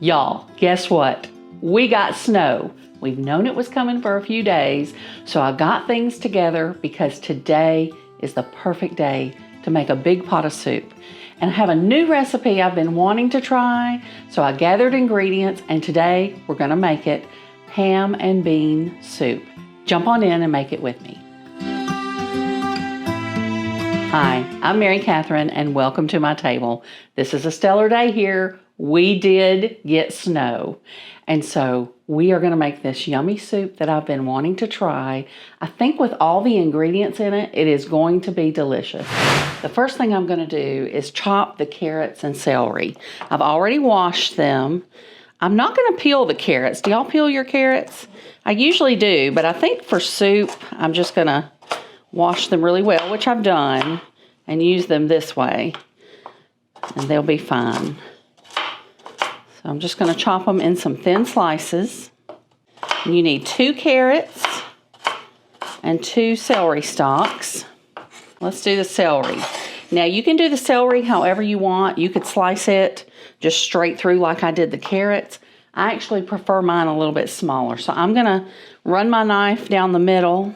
Y'all, guess what? We got snow. We've known it was coming for a few days, so I got things together because today is the perfect day to make a big pot of soup. And I have a new recipe I've been wanting to try, so I gathered ingredients and today we're gonna make it ham and bean soup. Jump on in and make it with me. Hi, I'm Mary Catherine and welcome to my table. This is a stellar day here. We did get snow. And so we are gonna make this yummy soup that I've been wanting to try. I think with all the ingredients in it, it is going to be delicious. The first thing I'm gonna do is chop the carrots and celery. I've already washed them. I'm not gonna peel the carrots. Do y'all peel your carrots? I usually do, but I think for soup, I'm just gonna wash them really well, which I've done, and use them this way, and they'll be fine. So I'm just gonna chop them in some thin slices. And you need 2 carrots and 2 celery stalks. Let's do the celery. Now you can do the celery however you want. You could slice it just straight through like I did the carrots. I actually prefer mine a little bit smaller. So I'm gonna run my knife down the middle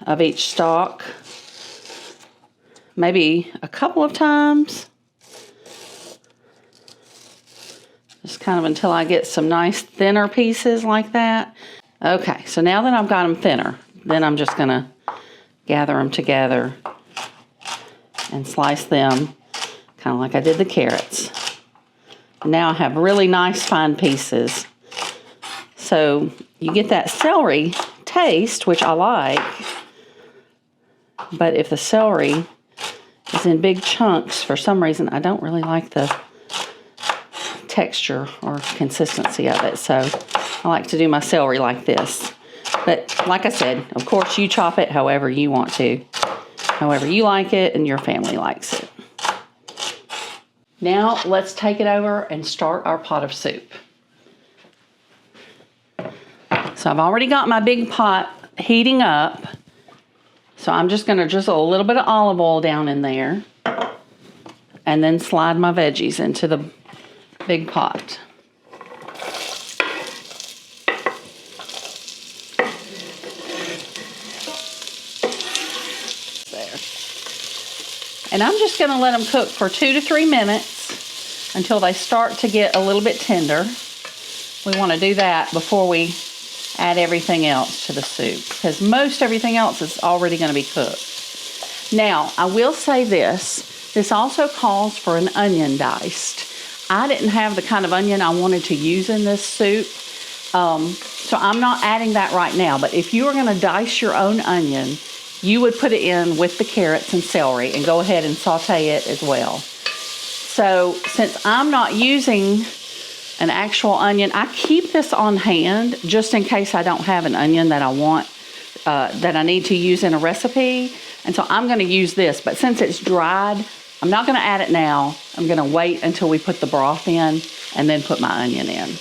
of each stalk, maybe a couple of times. Just kind of until I get some nice thinner pieces like that. Okay, so now that I've got them thinner, then I'm just gonna gather them together and slice them kind of like I did the carrots. Now I have really nice fine pieces. So you get that celery taste, which I like, but if the celery is in big chunks, for some reason, I don't really like the texture or consistency of it. So I like to do my celery like this. But like I said, of course you chop it however you want to, however you like it and your family likes it. Now let's take it over and start our pot of soup. So I've already got my big pot heating up. So I'm just gonna drizzle a little bit of olive oil down in there and then slide my veggies into the big pot. There. And I'm just gonna let them cook for 2 to 3 minutes until they start to get a little bit tender. We wanna do that before we add everything else to the soup because most everything else is already gonna be cooked. Now, I will say this also calls for an onion diced. I didn't have the kind of onion I wanted to use in this soup, so I'm not adding that right now. But if you were gonna dice your own onion, you would put it in with the carrots and celery and go ahead and saute it as well. So since I'm not using an actual onion, I keep this on hand just in case I don't have an onion that I want, that I need to use in a recipe. And so I'm gonna use this, but since it's dried, I'm not gonna add it now. I'm gonna wait until we put the broth in and then put my onion in.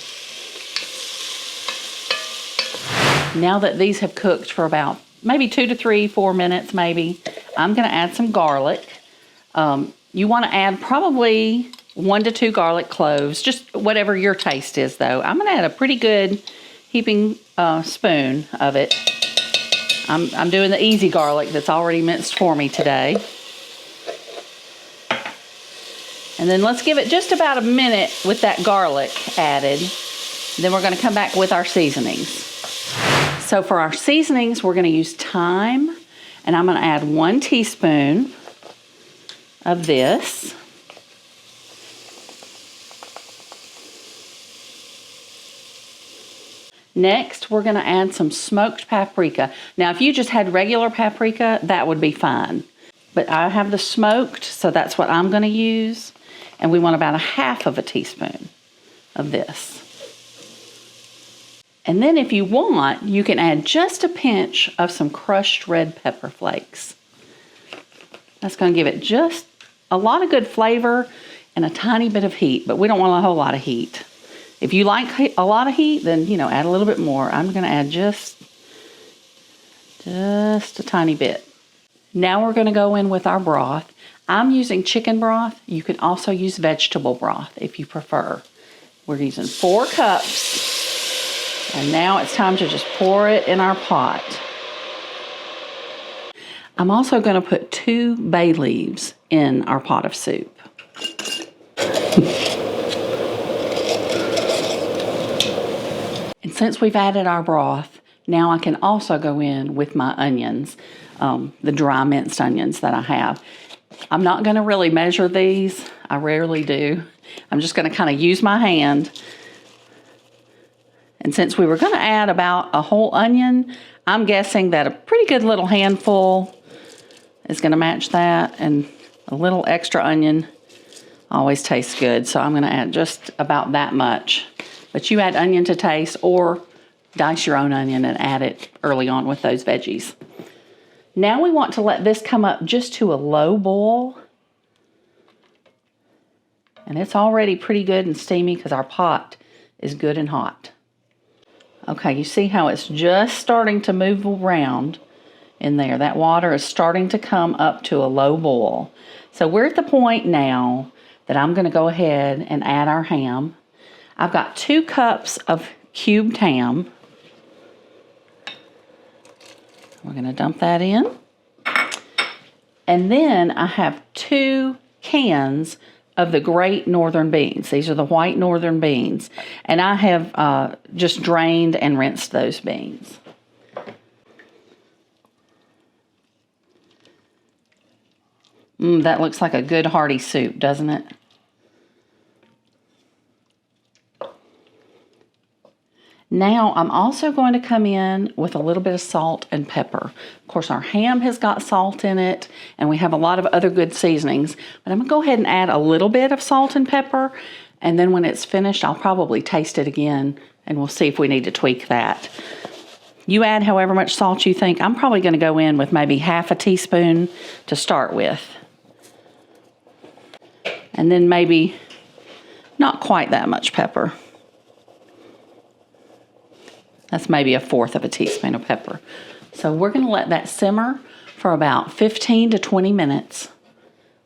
Now that these have cooked for about maybe 2 to 3, 4 minutes maybe, I'm gonna add some garlic. You wanna add probably 1 to 2 garlic cloves, just whatever your taste is though. I'm gonna add a pretty good heaping spoon of it. I'm doing the easy garlic that's already minced for me today. And then let's give it just about a minute with that garlic added. Then we're gonna come back with our seasonings. So for our seasonings, we're gonna use thyme, and I'm gonna add 1 teaspoon of this. Next, we're gonna add some smoked paprika. Now, if you just had regular paprika, that would be fine. But I have the smoked, so that's what I'm gonna use. And we want about 1/2 of a teaspoon of this. And then if you want, you can add just a pinch of some crushed red pepper flakes. That's gonna give it just a lot of good flavor and a tiny bit of heat, but we don't want a whole lot of heat. If you like a lot of heat, then, you know, add a little bit more. I'm gonna add just a tiny bit. Now we're gonna go in with our broth. I'm using chicken broth. You can also use vegetable broth if you prefer. We're using 4 cups. And now it's time to just pour it in our pot. I'm also going to put 2 bay leaves in our pot of soup. And since we've added our broth, now I can also go in with my onions, the dry minced onions that I have. I'm not going to really measure these. I rarely do. I'm just going to kind of use my hand. And since we were going to add about a whole onion, I'm guessing that a pretty good little handful is going to match that. And a little extra onion always tastes good. So I'm going to add just about that much. But you add onion to taste, or dice your own onion and add it early on with those veggies. Now we want to let this come up just to a low boil. And it's already pretty good and steamy because our pot is good and hot. Okay, you see how it's just starting to move around in there. That water is starting to come up to a low boil. So we're at the point now that I'm going to go ahead and add our ham. I've got 2 cups of cubed ham. We're going to dump that in. And then I have 2 cans of the great northern beans. These are the white northern beans. And I have just drained and rinsed those beans. That looks like a good hearty soup, doesn't it? Now I'm also going to come in with a little bit of salt and pepper. Of course, our ham has got salt in it, and we have a lot of other good seasonings, but I'm going to go ahead and add a little bit of salt and pepper, and then when it's finished, I'll probably taste it again, and we'll see if we need to tweak that. You add however much salt you think. I'm probably going to go in with maybe half a teaspoon to start with. And then maybe not quite that much pepper. That's maybe 1/4 of a teaspoon of pepper. So we're going to let that simmer for about 15 to 20 minutes.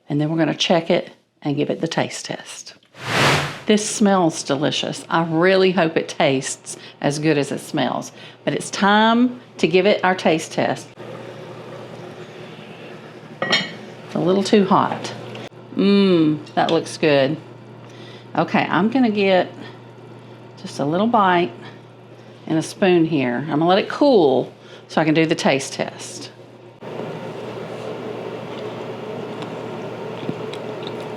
And then we're going to check it and give it the taste test. This smells delicious. I really hope it tastes as good as it smells. But it's time to give it our taste test. It's a little too hot. That looks good. Okay, I'm going to get just a little bite and a spoon here. I'm going to let it cool so I can do the taste test.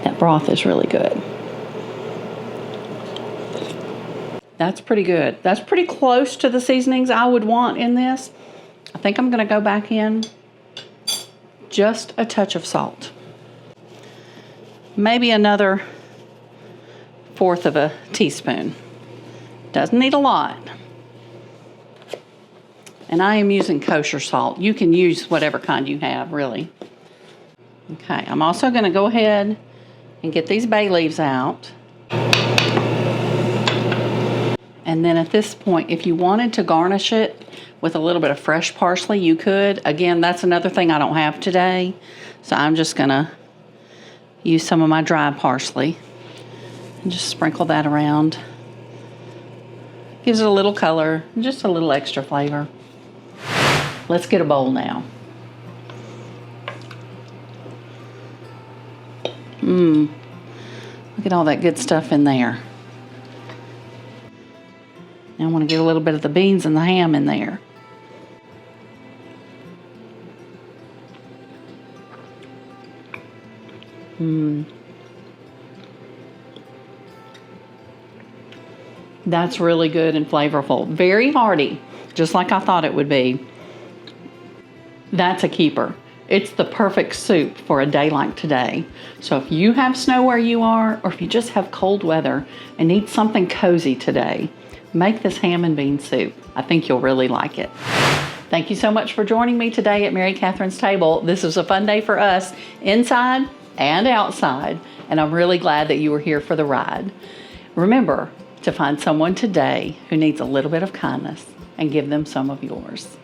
That broth is really good. That's pretty good. That's pretty close to the seasonings I would want in this. I think I'm going to go back in just a touch of salt. Maybe another 1/4 of a teaspoon. Doesn't need a lot. And I am using kosher salt. You can use whatever kind you have, really. Okay, I'm also going to go ahead and get these bay leaves out. And then at this point, if you wanted to garnish it with a little bit of fresh parsley, you could. Again, that's another thing I don't have today. So I'm just going to use some of my dry parsley and just sprinkle that around. Gives it a little color, just a little extra flavor. Let's get a bowl now. Look at all that good stuff in there. Now I want to get a little bit of the beans and the ham in there. That's really good and flavorful. Very hearty, just like I thought it would be. That's a keeper. It's the perfect soup for a day like today. So if you have snow where you are, or if you just have cold weather and need something cozy today, make this ham and bean soup. I think you'll really like it. Thank you so much for joining me today at Mary Catherine's table. This was a fun day for us, inside and outside, and I'm really glad that you were here for the ride. Remember to find someone today who needs a little bit of kindness and give them some of yours.